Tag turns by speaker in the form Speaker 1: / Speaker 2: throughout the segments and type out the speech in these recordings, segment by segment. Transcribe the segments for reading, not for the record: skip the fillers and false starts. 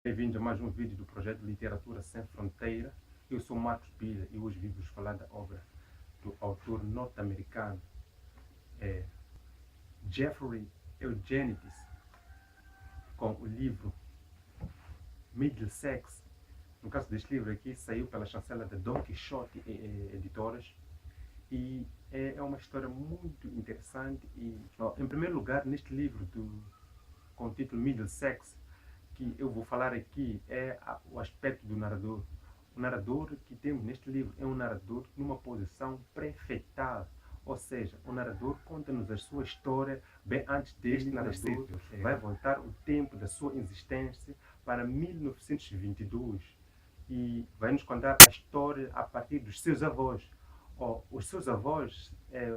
Speaker 1: Bem-vindos a mais um vídeo do projeto Literatura Sem Fronteira. Eu sou Marcos Pilha e hoje vim-vos falar da obra do autor norte-americano Jeffrey Eugenides, com o livro Middlesex. No caso deste livro aqui, saiu pela chancela da Don Quixote Editoras e é uma história muito interessante. Em primeiro lugar, neste livro com o título Middlesex, que eu vou falar aqui é o aspecto do narrador. O narrador que temos neste livro é um narrador numa posição prefetal, ou seja, o narrador conta-nos a sua história bem antes deste narrador vai voltar o tempo da sua existência para 1922 e vai nos contar a história a partir dos seus avós. Os seus avós,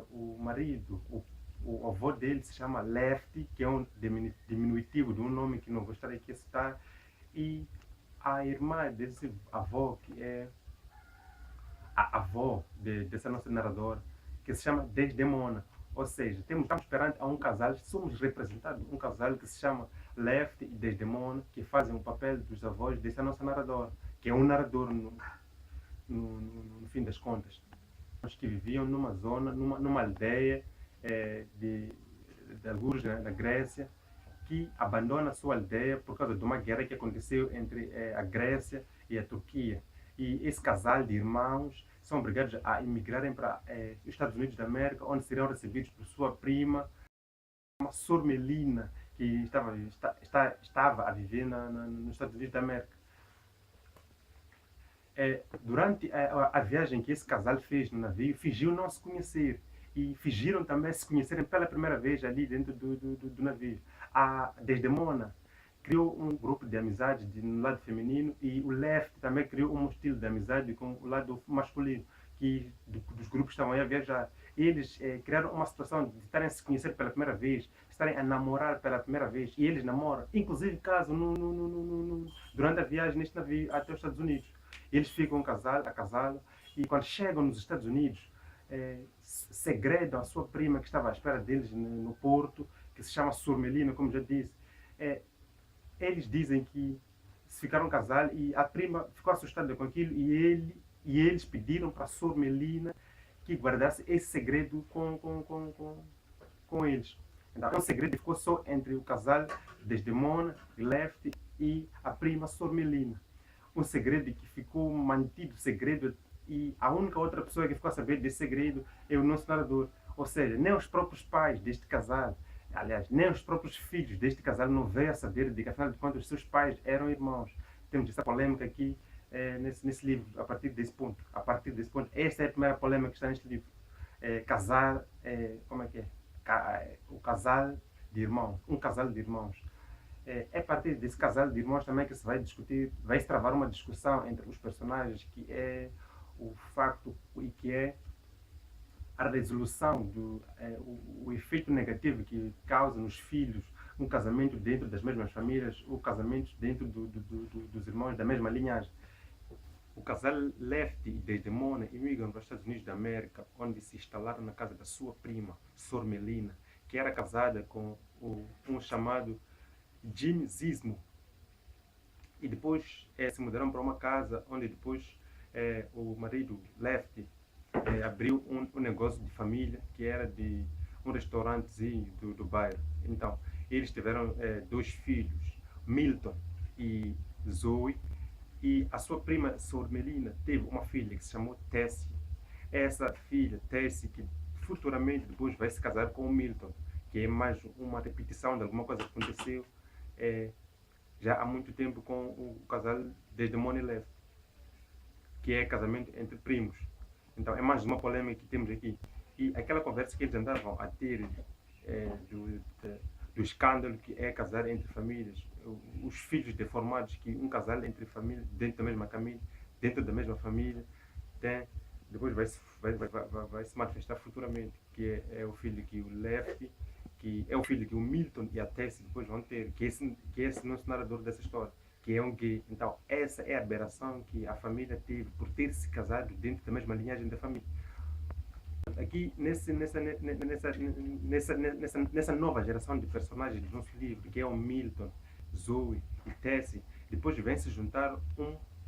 Speaker 1: o marido, o avô dele se chama Lefty, que é um diminutivo de um nome que não gostaria de citar, e a irmã desse avô, que é a avó dessa nossa narradora, que se chama Desdemona. Ou seja, estamos perante a um casal, somos representados um casal que se chama Lefty e Desdemona, que fazem o papel dos avós dessa nossa narradora, que é um narrador no fim das contas. Que viviam numa zona, numa aldeia de alguns na Grécia, que abandona a sua aldeia por causa de uma guerra que aconteceu entre a Grécia e a Turquia. E esse casal de irmãos são obrigados a emigrarem para os Estados Unidos da América, onde serão recebidos por sua prima, uma Sormelina, que estava a viver nos Estados Unidos da América. Durante a viagem que esse casal fez no navio, fingiu não se conhecer e fingiram também se conhecerem pela primeira vez ali dentro do navio. A Desdemona criou um grupo de amizade no lado feminino e o Left também criou um estilo de amizade com o lado masculino, que dos grupos que estavam aí a viajar. Eles criaram uma situação de estarem a se conhecer pela primeira vez, estarem a namorar pela primeira vez, e eles namoram, inclusive casam durante a viagem neste navio até os Estados Unidos. Eles ficam a casá-lo, e quando chegam nos Estados Unidos, segredam a sua prima que estava à espera deles no porto, que se chama Sormelina, como já disse. Eles dizem que se ficaram casal e a prima ficou assustada com aquilo e eles pediram para a Sormelina que guardasse esse segredo com eles. Então, é um segredo que ficou só entre o casal Desdemona, Left e a prima Sormelina. Um segredo que ficou mantido segredo e a única outra pessoa que ficou a saber desse segredo é o nosso narrador. Ou seja, nem os próprios pais deste casal, aliás, nem os próprios filhos deste casal não veio a saber de que, afinal de contas, os seus pais eram irmãos. Temos essa polêmica aqui nesse livro, a partir desse ponto. Esta é a primeira polêmica que está neste livro. Como é que é? O casal de irmãos, um casal de irmãos. É a partir desse casal de irmãos também que se vai discutir, vai se travar uma discussão entre os personagens, que é o facto e que é a resolução o efeito negativo que causa nos filhos um casamento dentro das mesmas famílias, ou casamentos dentro dos irmãos da mesma linhagem. O casal Lefty e Desdemona imigram para os Estados Unidos da América, onde se instalaram na casa da sua prima, Sormelina, que era casada com um chamado Jim Zismo. E depois se mudaram para uma casa onde depois o marido Lefty abriu um negócio de família, que era de um restaurantezinho do bairro. Então, eles tiveram dois filhos, Milton e Zoe, e a sua prima Sormelina teve uma filha que se chamou Tessie. Essa filha, Tessie, que futuramente depois vai se casar com o Milton, que é mais uma repetição de alguma coisa que aconteceu já há muito tempo com o casal Desdemona e Left, que é casamento entre primos. Então é mais uma polêmica que temos aqui. E aquela conversa que eles andavam a ter do escândalo que é casar entre famílias, os filhos deformados que um casal entre famílias, dentro da mesma família, tem, depois vai se manifestar futuramente, que é o filho que o Lefty, que é o filho que o Milton e a Tessie depois vão ter, que é esse nosso narrador dessa história, que é um gay. Então essa é a aberração que a família teve por ter se casado dentro da mesma linhagem da família. Aqui nessa nova geração de personagens do nosso livro, que é o Milton, Zoe e Tessie, depois vem se juntar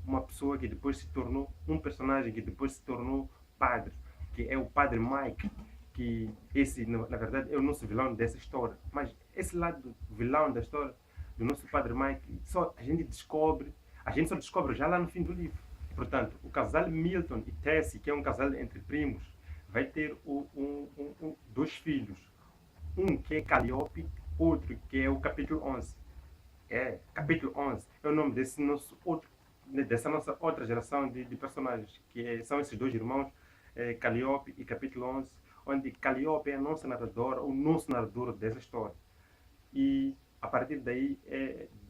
Speaker 1: uma pessoa que depois se tornou um personagem que depois se tornou padre, que é o padre Mike, que esse, na verdade, é o nosso vilão dessa história. Mas esse lado vilão da história do nosso padre Mike, só a gente só descobre já lá no fim do livro. Portanto, o casal Milton e Tessie, que é um casal entre primos, vai ter dois filhos. Um que é Calliope, outro que é o capítulo 11. Capítulo 11 é o nome dessa nossa outra geração de personagens, são esses dois irmãos, Calliope e capítulo 11, onde Calliope é a nossa narradora, o nosso narrador dessa história. E a partir daí,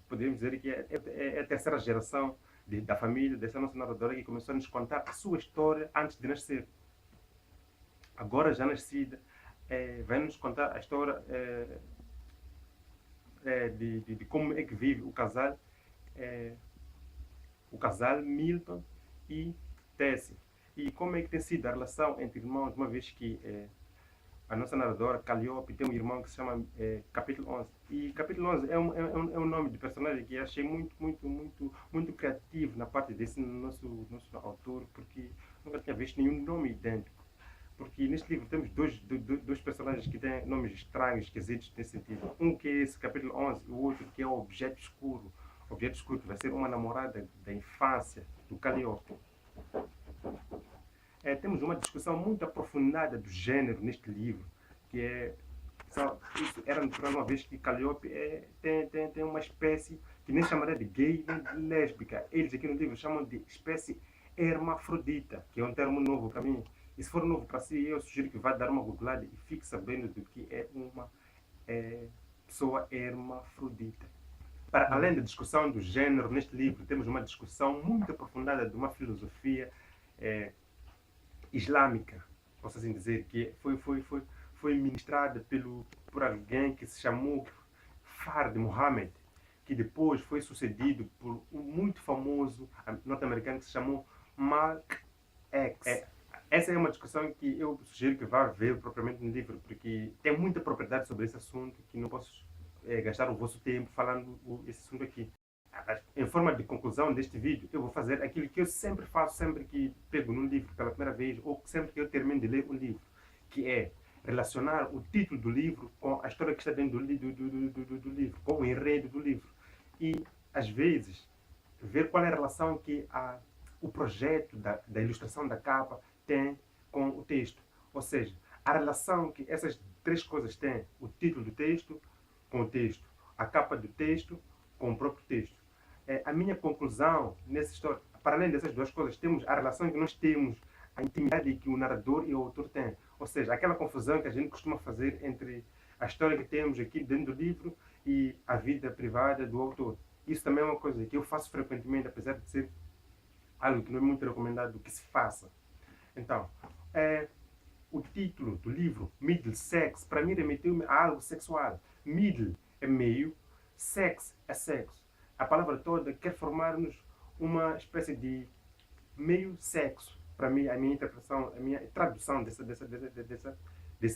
Speaker 1: podemos dizer que é a terceira geração da família, dessa nossa narradora, que começou a nos contar a sua história antes de nascer. Agora já nascida, vai nos contar a história de como é que vive o casal Milton e Tessie. E como é que tem sido a relação entre irmãos, uma vez que a nossa narradora, Calliope, tem um irmão que se chama Capítulo 11. E Capítulo 11 é um nome de personagem que eu achei muito criativo na parte desse nosso autor, porque nunca tinha visto nenhum nome idêntico. Porque neste livro temos dois personagens que têm nomes estranhos, esquisitos nesse sentido. Um que é esse capítulo 11, e o outro que é o Objeto Escuro. O Objeto Escuro vai ser uma namorada da infância do Calliope. Temos uma discussão muito aprofundada do gênero neste livro, que isso era natural, uma vez que Calliope tem uma espécie que nem chamaria de gay nem de lésbica. Eles aqui no livro chamam de espécie hermafrodita, que é um termo novo para mim. E se for novo para si, eu sugiro que vá dar uma googlada e fique sabendo do que é uma pessoa hermafrodita. Para além da discussão do gênero neste livro, temos uma discussão muito aprofundada de uma filosofia islâmica, posso assim dizer, que foi ministrada por alguém que se chamou Fard Muhammad, que depois foi sucedido por um muito famoso norte-americano que se chamou Malcolm X. Essa é uma discussão que eu sugiro que vá ver propriamente no livro, porque tem muita propriedade sobre esse assunto que não posso gastar o vosso tempo falando esse assunto aqui. Em forma de conclusão deste vídeo, eu vou fazer aquilo que eu sempre faço, sempre que pego num livro pela primeira vez, ou sempre que eu termino de ler um livro, que é relacionar o título do livro com a história que está dentro do livro, com o enredo do livro. E, às vezes, ver qual é a relação que o projeto da ilustração da capa tem com o texto. Ou seja, a relação que essas três coisas têm: o título do texto com o texto, a capa do texto com o próprio texto. A minha conclusão nessa história, para além dessas duas coisas, temos a relação que nós temos, a intimidade que o narrador e o autor têm. Ou seja, aquela confusão que a gente costuma fazer entre a história que temos aqui dentro do livro e a vida privada do autor. Isso também é uma coisa que eu faço frequentemente, apesar de ser algo que não é muito recomendado que se faça. Então, o título do livro, Middle Sex, para mim remeteu-me a algo sexual. Middle é meio, sex é sexo. A palavra toda quer formar-nos uma espécie de meio sexo. Para mim, a minha interpretação, a minha tradução desse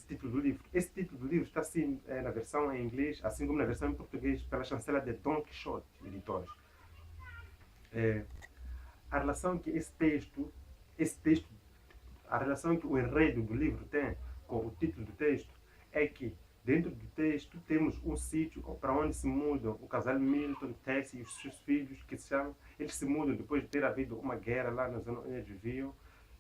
Speaker 1: título do livro. Esse título do livro está assim na versão em inglês, assim como na versão em português, pela chancela de Don Quixote Editores. A relação que a relação que o enredo do livro tem com o título do texto é que dentro do texto temos um sítio para onde se mudam o casal Milton, Tessie e os seus filhos, eles se mudam depois de ter havido uma guerra lá na zona onde eles viviam,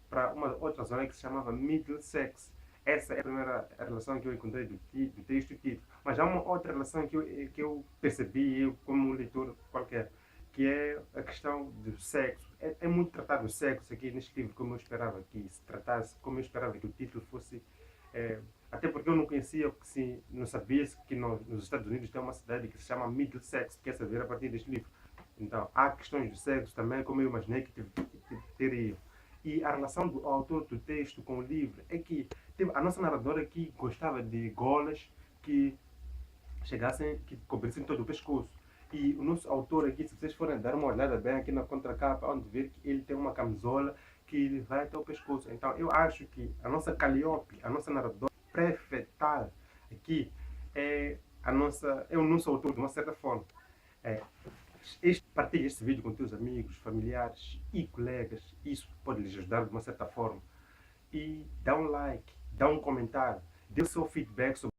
Speaker 1: para uma outra zona que se chamava Middlesex. Essa é a primeira relação que eu encontrei do texto e título. Mas há uma outra relação que eu percebi, eu como um leitor qualquer, que é a questão do sexo. É muito tratado o sexo aqui neste livro, como eu esperava que se tratasse, como eu esperava que o título fosse. Até porque eu não conhecia, não sabia que nos Estados Unidos tem uma cidade que se chama Middlesex, que quer saber a partir deste livro. Então, há questões de sexo também, como eu imaginei que teria. E a relação do autor do texto com o livro é que a nossa narradora aqui gostava de golas que cobrissem todo o pescoço. E o nosso autor aqui, se vocês forem dar uma olhada bem aqui na contracapa, onde ver que ele tem uma camisola que vai até o pescoço. Então, eu acho que a nossa Calliope, a nossa narradora pré-fetal aqui, é o nosso autor, de uma certa forma. Partilhe este vídeo com teus amigos, familiares e colegas. Isso pode lhes ajudar de uma certa forma. E dá um like, dá um comentário, dê o seu feedback sobre